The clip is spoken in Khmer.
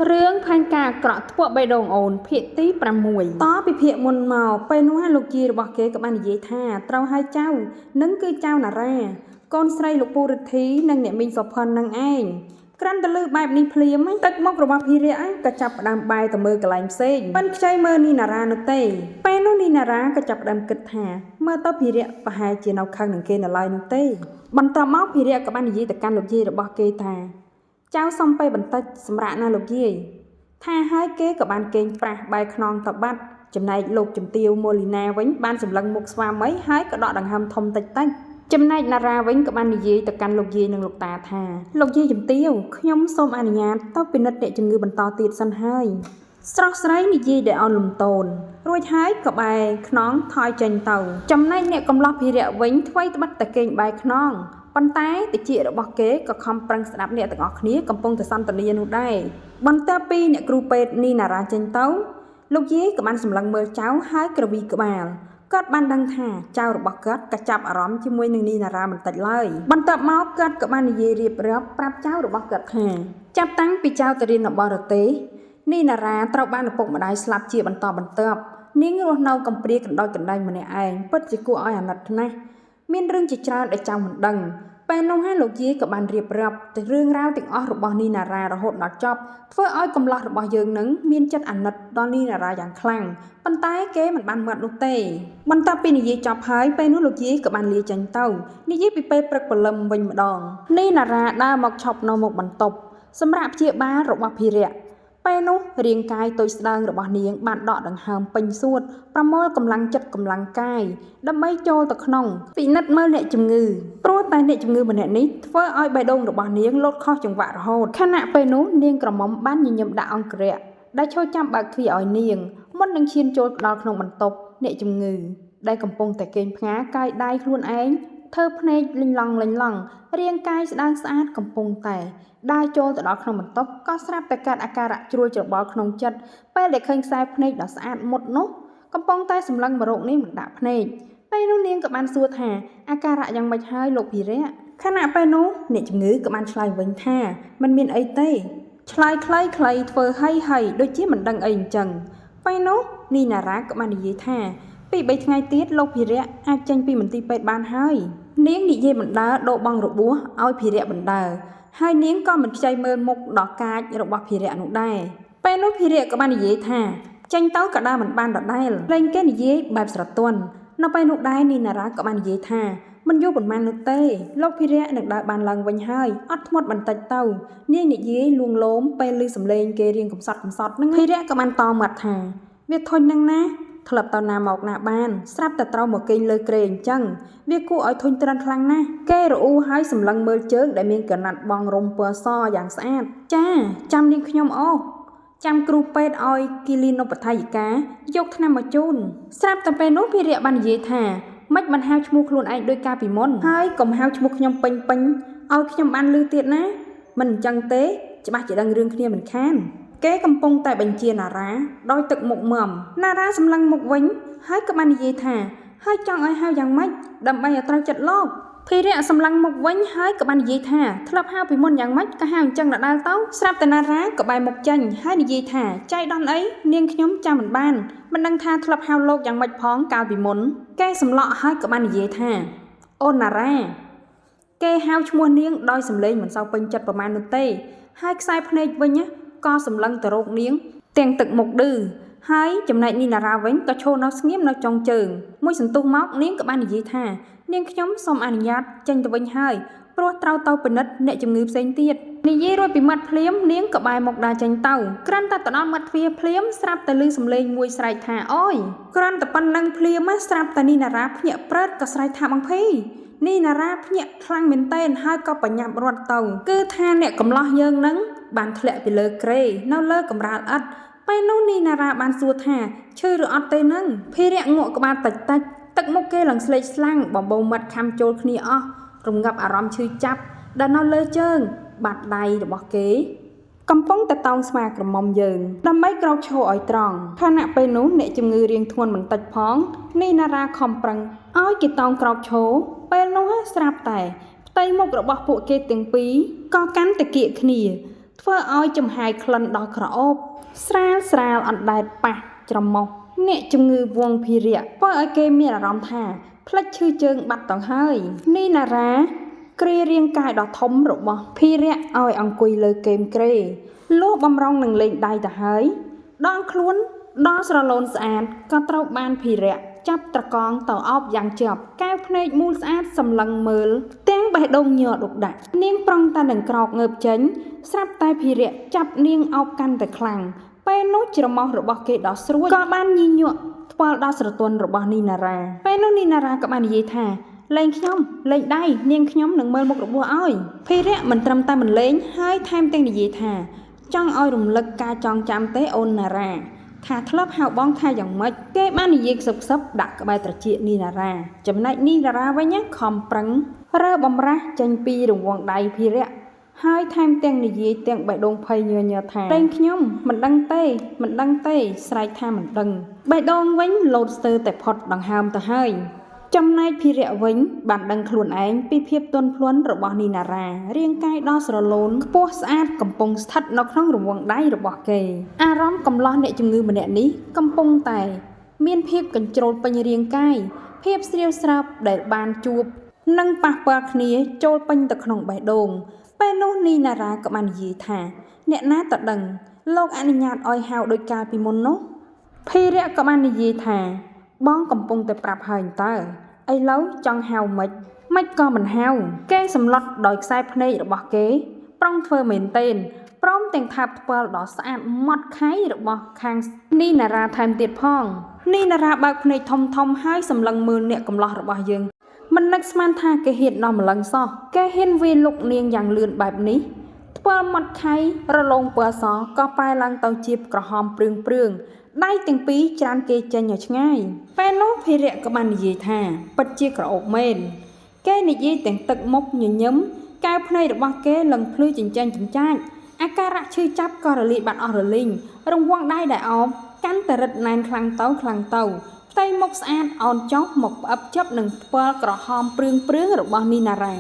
រឿងផែនការអាក្រក់ធ្ពក់បេះដូងអូនភាគទី6តពីភាគមុនមកពេលនោះលោកយាយរបស់គេក៏បាននិយាយថាត្រូវឲ្យចៅនឹងគឺចៅណារ៉ាកូនស្រីលោកពូរិទ្ធីនិងអ្នកមីងសុផាន់នឹងឯងក្រាន់តែលើបែបនេះភ្លាមទឹកមុខរបស់ភិរិយក៏ចាប់ផ្ដើមបែរទៅមើលកន្លែងផ្សេងប៉ិនខ្ចីមើលនីណារ៉ានោះទេពេលនោះនីណារ៉ាក៏ចាប់ផ្ដើមគិតថាមើលទៅភិរិយប្រហែលជានៅខឹងនឹងគេនៅឡើយនោះទេបន្ទាប់មកភិរិយក៏បាននិយាយទៅកាន់លោកយាយរបស់គេថាចៅសុំពេលបន្តិចសម្រាប់ណាលោកយាយថាហើយគេក៏បានកេងប្រាស់បែរខ្នងទៅបាត់ចំណែកលោកជំទាវម៉ូលីណាវិញបានសម្លឹងមុខស្វាមីហើយក៏ដកដង្ហើមធំតិចចំណែកណារ៉ាវិញក៏បាននិយាយទៅកាន់លោកយាយនិងលោកតាថាលោកយាយជំទាវខ្ញុំសូមអនុញ្ញាតទៅពិនិត្យអ្នកជំងឺបន្តទៀតសិនហើយស្រស់ស្រីនិយាយដោយអន់លំទោនរួចហើយក៏បែរខ្នងថយចេញទៅចំណែកអ្នកកំឡោះភិរិយវិញថ្វីត្បិតតែកេងបែរខ្នងប៉ុន្តែតិចរបស់គេក៏ខំប្រឹងស្ដាប់អ្នកទាំងអស់គ្នាកំពុងតែសន្ទនានោះដែរបន្ទាប់ពីអ្នកគ្រូពេទ្យនីណារ៉ាចេញទៅលោកយាយក៏បានសម្លឹងមើលចៅហើយក្រវីក្បាលគាត់បានដឹងថាចៅរបស់គាត់ក៏ចាប់អារម្មណ៍ជាមួយនឹងនីណារ៉ាបន្តិចឡើយបន្ទាប់មកគាត់ក៏បាននិយាយរៀបរាប់ប្រាប់ចៅរបស់គាត់ថាចាប់តាំងពីចៅទៅរៀននៅបរទេសនីណារ៉ាត្រូវបានឪពុកម្ដាយស្លាប់ជាបន្តបន្ទាប់នាងរស់នៅកំព្រាកណ្ដោចកណ្ដែងម្នាក់ឯងពិតជាគួរឲ្យអាណិតណាស់មានរឿងជាច្រើនដែលចៅមិនដឹងពេលនោះហើយលោកយាយក៏បានរៀបរាប់ទៅរឿងរ៉ាវទាំងអស់របស់នីណារ៉ារហូតដល់ចប់ធ្វើឲ្យកំឡោះរបស់យើងនឹងមានចិត្តអាណិតដល់នីណារ៉ាយ៉ាងខ្លាំងប៉ុន្តែគេមិនបានមាត់នោះទេបន្ទាប់ពីនិយាយចប់ហើយពេលនោះលោកយាយក៏បានលាចេញទៅនិយាយពីពេលព្រឹកព្រលឹមវិញម្ដងនីណារ៉ាដើរមកឈប់នៅមុខបន្ទប់សម្រាប់ព្យាបាលរបស់ភិរិយពេលនោះរាងកាយតូចស្ដើងរបស់នាងបានដកដង្ហើមពេញសួតប្រមូលកម្លាំងចិត្តកម្លាំងកាយដើម្បីចូលទៅក្នុងពិនិត្យមើលអ្នកជំងឺព្រោះតែអ្នកជំងឺម្នាក់នេះធ្វើឲ្យបេះដូងរបស់នាងលោតខុសចង្វាក់រហូតខណៈពេលនោះនាងក្រមុំបានញញឹមដាក់អង្គរៈដែលឈរចាំបើកទ្វារឲ្យនាងមុននឹងឈានចូលដល់ក្នុងបន្ទប់អ្នកជំងឺដែលកំពុងតែកេងផ្ងាកាយដៃខ្លួនឯងធ្វើភ្នែកលិញឡង់រាងកាយស្ដើងស្អាតកំពុងតែដើរចូលទៅដល់ក្នុងបន្ទប់ក៏ស្រាប់តែកើតអាការៈជ្រួលច្របល់ក្នុងចិត្តពេលដែលឃើញខ្សែភ្នែកដ៏ស្អាតមុតនោះកំពុងតែសម្លឹងមករោគនេះមិនដាក់ភ្នែកពេលនោះនាងក៏បានសួរថាអាការៈយ៉ាងម៉េចហើយលោកភិរិយខណៈពេលនោះអ្នកជំងឺក៏បានឆ្លើយវិញថាមិនមានអីទេឆ្លើយខ្លីធ្វើហើយដូចជាមិនដឹងអីអញ្ចឹងពេលនោះនីណារ៉ាក៏បាននិយាយថាពី3ថ្ងៃទៀតលោកភិរិយអាចចេញពីមន្ទីរពេទ្យបានហើយនាងនិយាយបណ្ដើរដូរបងរបួសឲ្យភិរិយបណ្ដើរហើយនាងក៏មិនខ្ចីមើលមុខដល់កាចរបស់ភិរិយនោះដែរពេលនោះភិរិយក៏បាននិយាយថាចេញទៅក៏ដើរមិនបានដដែលលែងគេនិយាយបែបស្រទន់នៅពេលនោះដែរនីណារ៉ាក៏បាននិយាយថាមិនយូរប៉ុន្មាននោះទេលោកភិរិយនឹងដើរបានឡើងវិញហើយអត់ធ្មត់បន្តិចទៅនាងនិយាយលួងលោមពេលឮសំឡេងគេរៀងកំសត់នឹងភិរិយក៏បានតមាត់ថាវាធុញនឹងណាធ្លាប់ទៅណាមកណាបានស្រាប់តែត្រូវមកគេងលើក្រែអញ្ចឹងវាគួរឲ្យធុញទ្រាន់ខ្លាំងណាស់គេរអ៊ូហើយសម្លឹងមើលជើងដែលមានកណាត់បងរុំពណ៌សយ៉ាងស្អាតចាចាំនាងខ្ញុំអូចាំគ្រូពេទ្យឲ្យគីលីនុបដ្ឋាយិកាយកថ្នាំមកជូនស្រាប់តែពេលនោះភិរិយបាននិយាយថាមិនបានហៅឈ្មោះខ្លួនឯងដោយការពីមុនហើយកុំហៅឈ្មោះខ្ញុំពេញឲ្យខ្ញុំបានឮទៀតណាមិនអញ្ចឹងទេច្បាស់ជាដឹងរឿងគ្នាមិនខានគេកំពុងតែបញ្ជាណារ៉ាដោយទឹកមុខមមណារ៉ាសម្លឹងមុខវិញហើយក៏បាននិយាយថាហើយចង់ឲ្យហៅយ៉ាងម៉េចដើម្បីឲ្យត្រូវចិត្តលោកភិរិយសម្លឹងមុខវិញហើយក៏បាននិយាយថាធ្លាប់ហៅពីមុនយ៉ាងម៉េចក៏ហៅអញ្ចឹងដដែលទៅស្រាប់តែណារ៉ាក៏បែរមុខចេញហើយនិយាយថាចៃដន្យអីនាងខ្ញុំចាំមិនបានមិនដឹងថាធ្លាប់ហៅលោកយ៉ាងម៉េចផងកាលពីមុនគេសម្លក់ហើយក៏បាននិយាយថាអូនណារ៉ាគេហៅឈ្មោះនាងដោយសម្លេងមិនសូវពេញចិត្តប្រមាណនោះទេហើយខ្សែភ្នែកវិញក៏សម្លឹងទៅរកនាងទាំងទឹកមុខឌឺហើយចំណែកនីណារ៉ាវិញក៏ឈរនៅស្ងៀមនៅចុងជើងមួយសន្ទុះមកនាងក៏បាននិយាយថានាងខ្ញុំសូមអនុញ្ញាតចេញទៅវិញហើយព្រោះត្រូវទៅពិនិត្យអ្នកជំងឺផ្សេងទៀតនិយាយរួចពីមាត់ភ្លាមនាងក៏បែរមុខដើរចេញទៅគ្រាន់តែទៅដល់មាត់ទ្វារភ្លាមស្រាប់តែឮសំឡេងមួយស្រែកថាអូយគ្រាន់តែប៉ុណ្្នឹងភ្លាមស្រាប់តែនីណារ៉ាភ្ញាក់ព្រឹតក៏ស្រែកថាបងភីនីណារ៉ាភ្ញាក់ខ្លាំងមែនទែនហើយក៏បញ្ញាប់រត់ទៅគឺថាអ្នកកំឡោះយើងនឹងបានធ្លាក់ពីលើក្រេនៅលើកម្រាលឥដ្ឋពេលនោះនីណារ៉ាបានសួរថាឈឺឬអត់ទេនឹងភិរិយងក់ក្បាលតិចទឹកមុខគេឡើងស្លេកស្លាំងបំបោមាត់ខំចូលគ្នាអស់រងាប់អារម្មណ៍ឈឺចាប់ដែលនៅលើជើងបាត់ដៃរបស់គេកំពុងតែតោងស្មាក្រមុំយើងដើម្បីក្រោកឈរឲ្យត្រង់ខណៈពេលនោះអ្នកជំងឺរៀងធ្ងន់បន្តិចផងនីណារ៉ាខំប្រឹងឲ្យគេតោងក្រោកឈរពេលនោះស្រាប់តែផ្ទៃមុខរបស់ពួកគេទាំងពីរក៏កាន់តែគៀកគ្នា ធ្វើឲ្យចំហាយក្លិនដល់ក្រអូបស្រាលអណ្ដែតប៉ះច្រមុះអ្នកជំងឺវងភិរៈធ្វើឲ្យគេមានអារម្មណ៍ថាផ្លិចឈឺជើងបាត់ទៅហើយនីណារ៉ាគ្រារាងកាយដ៏ធំរបស់ភិរៈឲ្យអង្គុយលើគែមក្រេលុះបំរុងនឹងលេងដៃទៅហើយដងខ្លួនដល់ស្រឡូនស្អាតក៏ត្រូវបានភិរៈចាប់ត្រកងទៅអោបយ៉ាងជាប់កែវភ្នែកមូលស្អាតសម្លឹងមើលទាំងបេះដូងញ័រដុកដាក់នាងប្រងតែនឹងក្រោកងើបចេញស្រាប់តែភិរៈចាប់នាងអោបកាន់តែខ្លាំងពេលនោះច្រមុះរបស់គេដ៏ស្រួយក៏បានញីញក់ថ្ពាល់ដល់ស្រទន់របស់នីណារ៉ាពេលនោះនីណារ៉ាក៏បាននិយាយថាលេងខ្ញុំលេងដៃនាងខ្ញុំនឹងមើលមុខរបួសឲ្យភិរៈមិនត្រឹមតែមិនលេងហើយថែមទាំងនិយាយថាចង់ឲ្យរំលឹកការចងចាំទេអូនណារ៉ាថាធ្លាប់ហៅបងថាយ៉ាងម៉េចគេបាននិយាយខ្សឹបដាក់ក្បែរត្រចៀកនីណារ៉ាចំណែកនីណារ៉ាវិញខំប្រឹងរើបំរាស់ចេញពីរង្វង់ដៃភិរៈហើយថែមទាំងនិយាយទាំងបេះដូងភ័យញ័រថាតែខ្ញុំមិនដឹងទេស្រែកថាមិនដឹងបេះដូងវិញលោតស្ទើរតែផុតដង្ហើមទៅហើយចំណែកភិរៈវិញបានដឹងខ្លួនឯងពីភាពទន់ភ្លន់របស់នីណារ៉ារាងកាយដ៏ស្រឡូនខ្ពស់ស្អាតកំពុងស្ថិតនៅក្នុងរង្វង់ដៃរបស់គេអារម្មណ៍កំឡោះអ្នកជំងឺម្នាក់នេះកំពុងតែមានភាពកញ្ជ្រោលពេញរាងកាយភាពស្រាវស្រាប់ដែលបានជួបនិងប៉ះពាល់គ្នាចូលពេញទៅក្នុងបេះដូងពេលនោះនីណារ៉ាក៏បាននិយាយថាអ្នកណាតដឹងលោកអនុញ្ញាតឲ្យហៅដោយកាលពីមុននោះភិរៈក៏បាននិយាយថាបងកំពុងតែប្រាប់ហើយតើឥឡូវចង់ហៅមិនក៏មិនហៅគេសម្លុតដោយខ្សែភ្នែករបស់គេប្រុងធ្វើមែនទែនព្រមទាំងថាបថ្ពាល់ដ៏ស្អាតម៉ត់ខៃរបស់ខាងនីណារ៉ាថែមទៀតផងនីណារ៉ាបើកភ្នែកធំហើយសម្លឹងមើលអ្នកកំឡោះរបស់យើងមិននឹកស្មានថាគេហ៊ានដល់ម្លឹងសោះគេហ៊ានវាយលុកនាងយ៉ាងលឿនបែបនេះថ្ពាល់ម៉ត់ខៃរលោងពណ៌សក៏ប្រែឡើងទៅជាក្រហមព្រឿងដៃទាំងពីរច្រានគេចេញឲ្យឆ្ងាយពេលនោះភិរៈក៏បាននិយាយថាពិតជាក្រអូបមែនគេនិយាយទាំងទឹកមុខញញឹមកែវភ្នែករបស់គេលឹងភ្លឺចិញ្ចាចអាការៈឈឺចាប់ក៏រលាយបាត់អស់រលីងរង្វង់ដៃដែលអោបកាន់តែរឹតណែនខ្លាំងទៅផ្ទៃមុខស្អាតអោនចុះមកផ្អឹបចាប់នឹងផ្ពាល់ក្រហមព្រឿងរបស់នីណារ៉ា